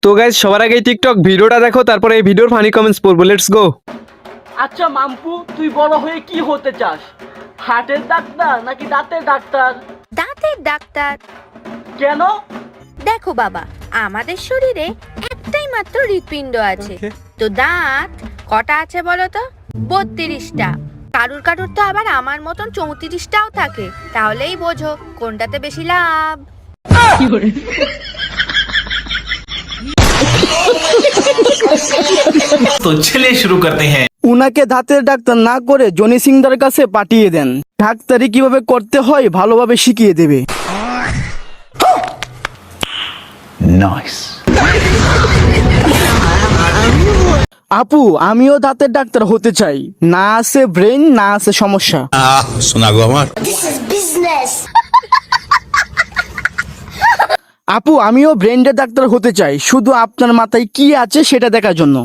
তো গাইস সবার আগে টিকটক ভিডিওটা দেখো, তারপরে এই ভিডিওর ফানি কমেন্টস পড়বো। Let's go. আচ্ছা মাম্পু, তুই বড় হয়ে কি হতে চাস? হার্টের ডাক্তার নাকি দাঁতের ডাক্তার? দাঁতের ডাক্তার। কেন? দেখো বাবা, আমাদের শরীরে একটাই মাত্র হৃৎপিণ্ড আছে। তো দাঁত কটা আছে বলো তো? 32টা। কারুর কারুর তো আবার আমার মতন 34টাও থাকে। তাহলেই বোঝো কোনটাতে বেশি লাভ। तो चलिए शुरू करते हैं। উনাকে দাঁতের ডাক্তার না করে জনি সিংদার কাছে পাঠিয়ে দেন। ডাক্তারি কিভাবে করতে হয় ভালোভাবে শিখিয়ে দেবে। আপু, আমিও দাঁতের ডাক্তার হতে চাই। না আছে ব্রেন, না আছে সমস্যা। শোনা গো আমার। আপু, আমিও ব্রেনের ডাক্তার হতে চাই, শুধু আপনার মাথায় কি আছে সেটা দেখার জন্য।